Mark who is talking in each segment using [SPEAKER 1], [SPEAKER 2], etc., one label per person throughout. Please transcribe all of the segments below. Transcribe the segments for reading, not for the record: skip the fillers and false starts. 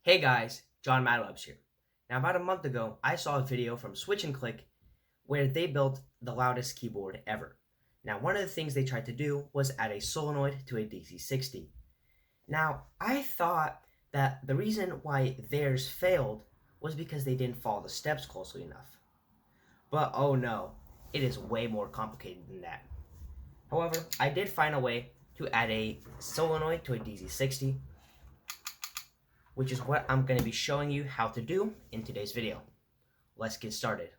[SPEAKER 1] Hey guys, JohnMadLabs here. Now about a month ago, I saw a video from Switch and Click where they built the loudest keyboard ever. Now one of the things they tried to do was add a solenoid to a Dz60. Now I thought that the reason why theirs failed was because they didn't follow the steps closely enough. But oh no, it is way more complicated than that. However, I did find a way to add a solenoid to a Dz60, which is what I'm going to be showing you how to do in today's video. Let's get started.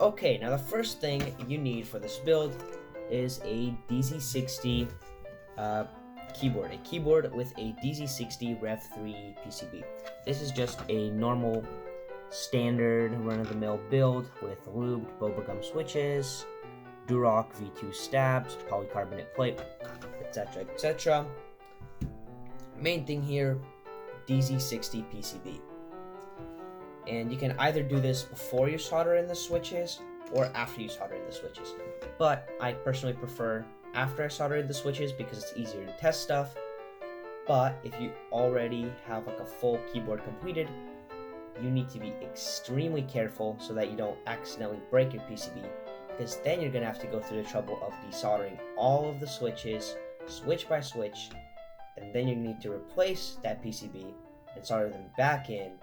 [SPEAKER 1] Okay, now the first thing you need for this build is a Dz60 keyboard. A keyboard with a Dz60 Rev3 PCB. This is just a normal, standard, run-of-the-mill build with lubed bobagum switches, Durock V2 stabs, polycarbonate plate, etc., etc. Main thing here, Dz60 PCB. And you can either do this before you solder in the switches or after you solder in the switches. But I personally prefer after I solder in the switches because it's easier to test stuff. But if you already have like a full keyboard completed, you need to be extremely careful so that you don't accidentally break your PCB, because then you're going to have to go through the trouble of desoldering all of the switches, switch by switch, and then you need to replace that PCB and solder them back in,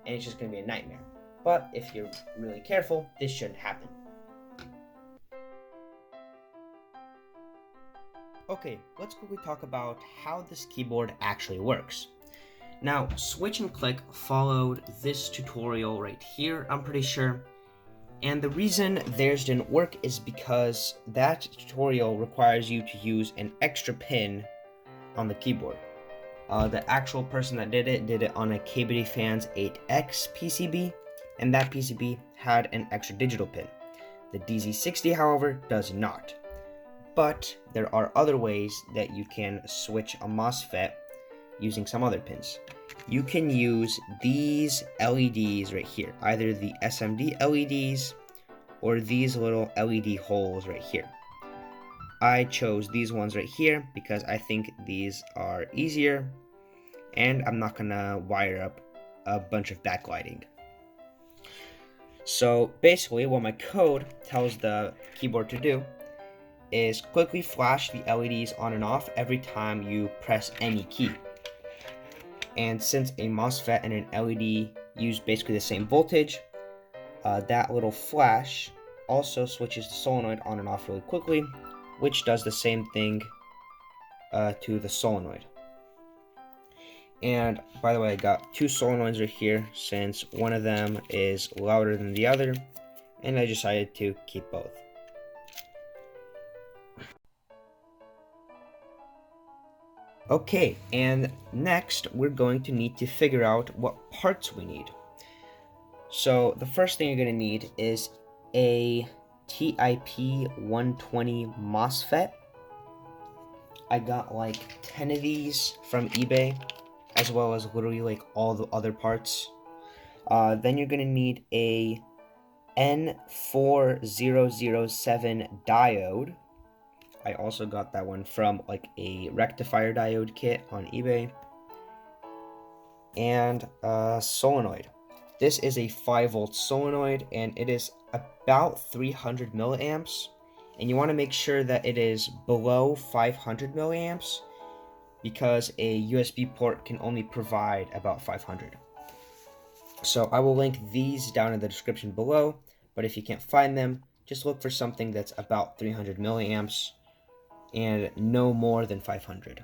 [SPEAKER 1] and it's just going to be a nightmare. But if you're really careful, this shouldn't happen. Okay, let's quickly talk about how this keyboard actually works. Now, Switch and Click followed this tutorial right here, I'm pretty sure. And the reason theirs didn't work is because that tutorial requires you to use an extra pin on the keyboard. The actual person that did it on a KBD Fans 8X PCB, and that PCB had an extra digital pin. The Dz60, however, does not. But there are other ways that you can switch a MOSFET using some other pins. You can use these LEDs right here, either the SMD LEDs or these little LED holes right here. I chose these ones right here because I think these are easier and I'm not gonna wire up a bunch of backlighting. So basically what my code tells the keyboard to do is quickly flash the LEDs on and off every time you press any key. And since a MOSFET and an LED use basically the same voltage, that little flash also switches the solenoid on and off really quickly, which does the same thing to the solenoid. And by the way, I got two solenoids right here since one of them is louder than the other, and I decided to keep both. Okay, and next we're going to need to figure out what parts we need. So the first thing you're going to need is a TIP120 Moffett. I got like 10 of these from eBay, as well as literally like all the other parts. Then you're going to need a N4007 diode. I also got that one from like a rectifier diode kit on eBay. And a solenoid. This is a 5-volt solenoid, and it is about 300 milliamps. And you want to make sure that it is below 500 milliamps, because a USB port can only provide about 500. So I will link these down in the description below, but if you can't find them, just look for something that's about 300 milliamps and no more than 500.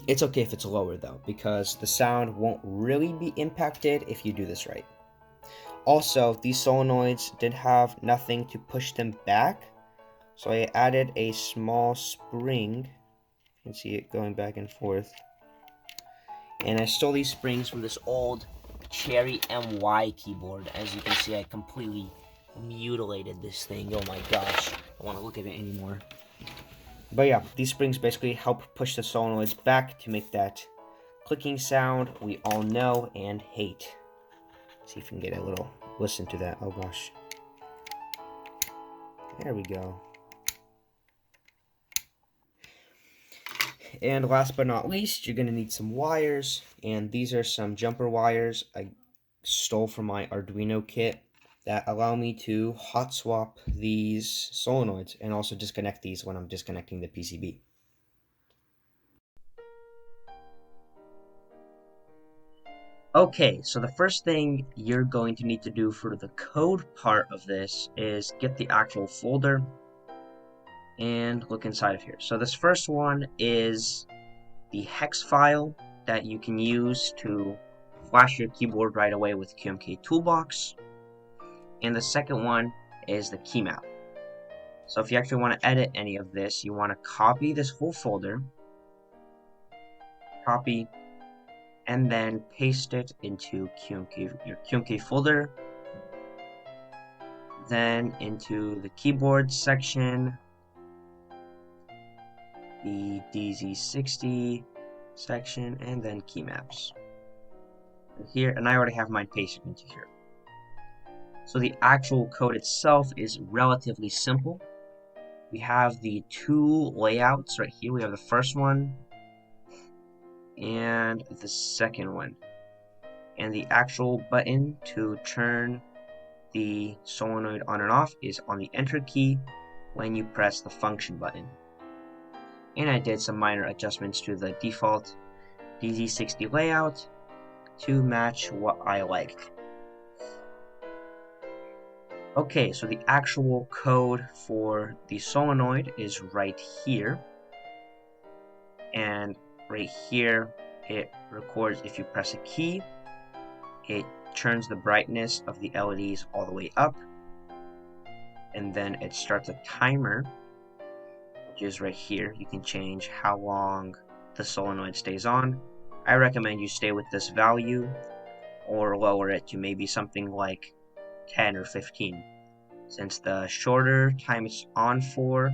[SPEAKER 1] It's okay if it's lower though, because the sound won't really be impacted if you do this right. Also, these solenoids did have nothing to push them back, so I added a small spring. You can see it going back and forth. And I stole these springs from this old Cherry MY keyboard. As you can see, I completely mutilated this thing. Oh my gosh, I don't want to look at it anymore. But yeah, these springs basically help push the solenoids back to make that clicking sound we all know and hate. See if we can get a little listen to that. Oh gosh. There we go. And last but not least, you're going to need some wires. And these are some jumper wires I stole from my Arduino kit that allow me to hot swap these solenoids and also disconnect these when I'm disconnecting the PCB. Okay, so the first thing you're going to need to do for the code part of this is get the actual folder and look inside of here. So this first one is the hex file that you can use to flash your keyboard right away with QMK Toolbox. And the second one is the key map. So if you actually want to edit any of this, you want to copy this whole folder, copy, and then paste it into your QMK folder, then into the keyboard section, the Dz60 section, and then key maps. Here, and I already have mine pasted into here. So the actual code itself is relatively simple. We have the two layouts right here. We have the first one and the second one. And the actual button to turn the solenoid on and off is on the enter key when you press the function button. And I did some minor adjustments to the default Dz60 layout to match what I liked. Okay, so the actual code for the solenoid is right here. And right here, it records if you press a key, it turns the brightness of the LEDs all the way up. And then it starts a timer, which is right here. You can change how long the solenoid stays on. I recommend you stay with this value or lower it to maybe something like 10 or 15. Since the shorter time it's on for,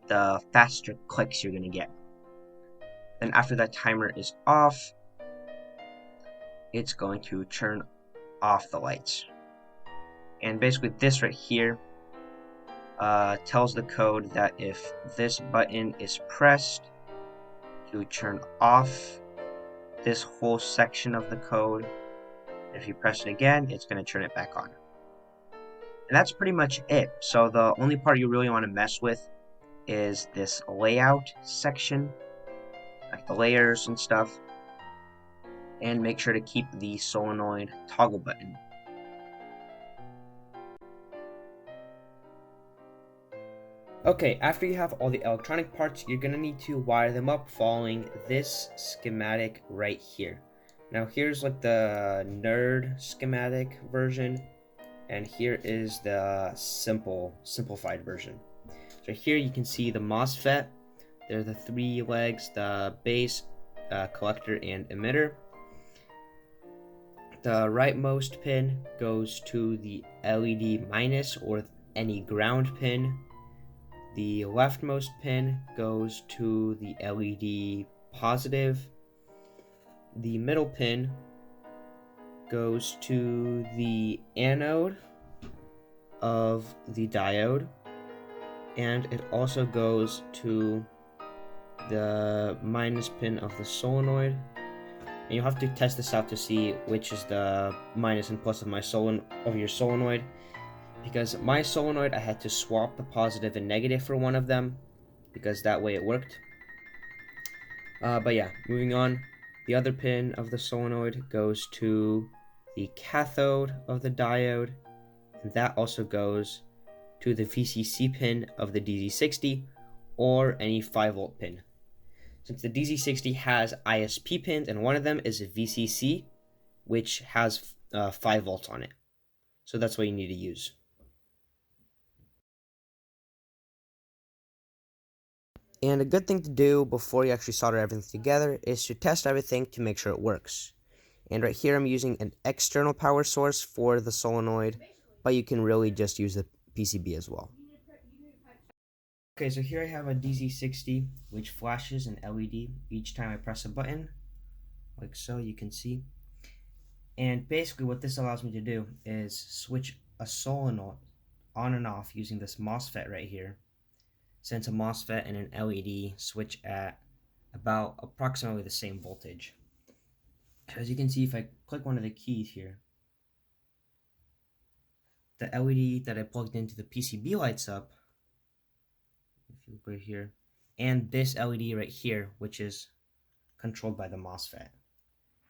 [SPEAKER 1] the faster clicks you're going to get. Then after that timer is off, it's going to turn off the lights. And basically this right here tells the code that if this button is pressed to turn off this whole section of the code, if you press it again, it's going to turn it back on. And that's pretty much it. So the only part you really want to mess with is this layout section, like the layers and stuff, and make sure to keep the solenoid toggle button. Okay, after you have all the electronic parts, you're going to need to wire them up following this schematic right here. Now here's like the nerd schematic version, and here is the simplified version. So here you can see the MOSFET. There are the three legs, the base, collector, and emitter. The rightmost pin goes to the LED minus or any ground pin. The leftmost pin goes to the LED positive. The middle pin goes to the anode of the diode, and it also goes to the minus pin of the solenoid. And you'll have to test this out to see which is the minus and plus of your solenoid, because my solenoid I had to swap the positive and negative for one of them because that way it worked. But yeah, moving on, the other pin of the solenoid goes to the cathode of the diode, and that also goes to the VCC pin of the Dz60 or any 5-volt pin. Since the Dz60 has ISP pins, and one of them is a VCC, which has 5 volts on it. So that's what you need to use. And a good thing to do before you actually solder everything together is to test everything to make sure it works. And right here I'm using an external power source for the solenoid, but you can really just use the PCB as well. Okay, so here I have a Dz60 which flashes an LED each time I press a button, like so, you can see. And basically what this allows me to do is switch a solenoid on and off using this MOSFET right here, since a MOSFET and an LED switch at about approximately the same voltage. As you can see, if I click one of the keys here, the LED that I plugged into the PCB lights up, if you look right here, and this LED right here, which is controlled by the MOSFET.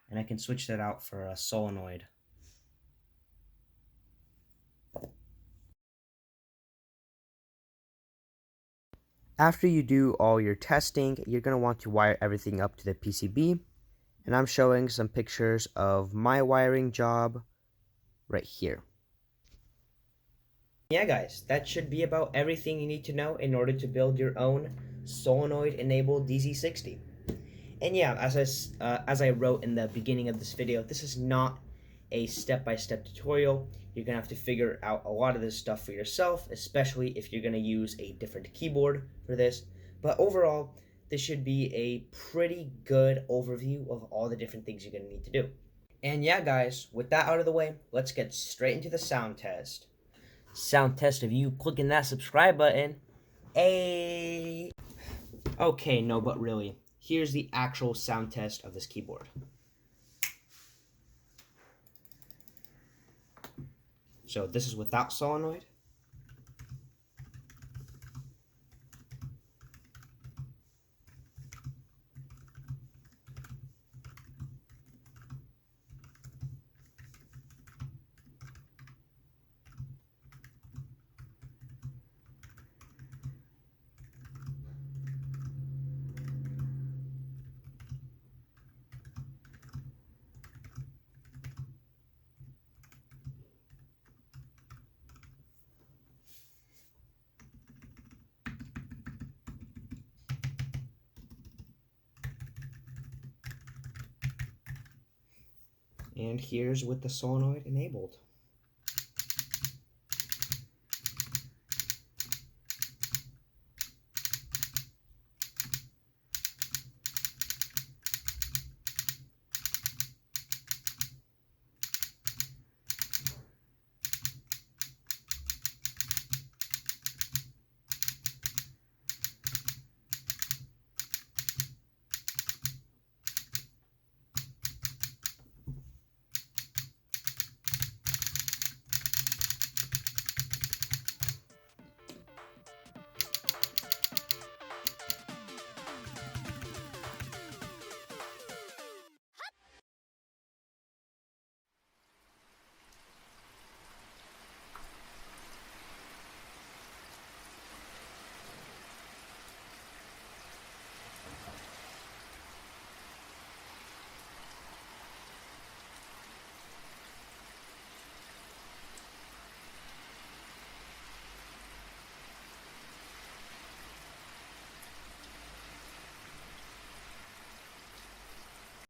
[SPEAKER 1] And I can switch that out for a solenoid. After you do all your testing, you're going to want to wire everything up to the PCB. And I'm showing some pictures of my wiring job right here. Yeah guys, that should be about everything you need to know in order to build your own solenoid-enabled Dz60. And yeah, as I wrote in the beginning of this video, this is not a step-by-step tutorial. You're going to have to figure out a lot of this stuff for yourself, especially if you're going to use a different keyboard for this. But overall, this should be a pretty good overview of all the different things you're going to need to do. And yeah, guys, with that out of the way, let's get straight into the sound test. Sound test of you clicking that subscribe button. Hey! Okay, no, but really, here's the actual sound test of this keyboard. So this is without solenoid. And here's with the solenoid enabled.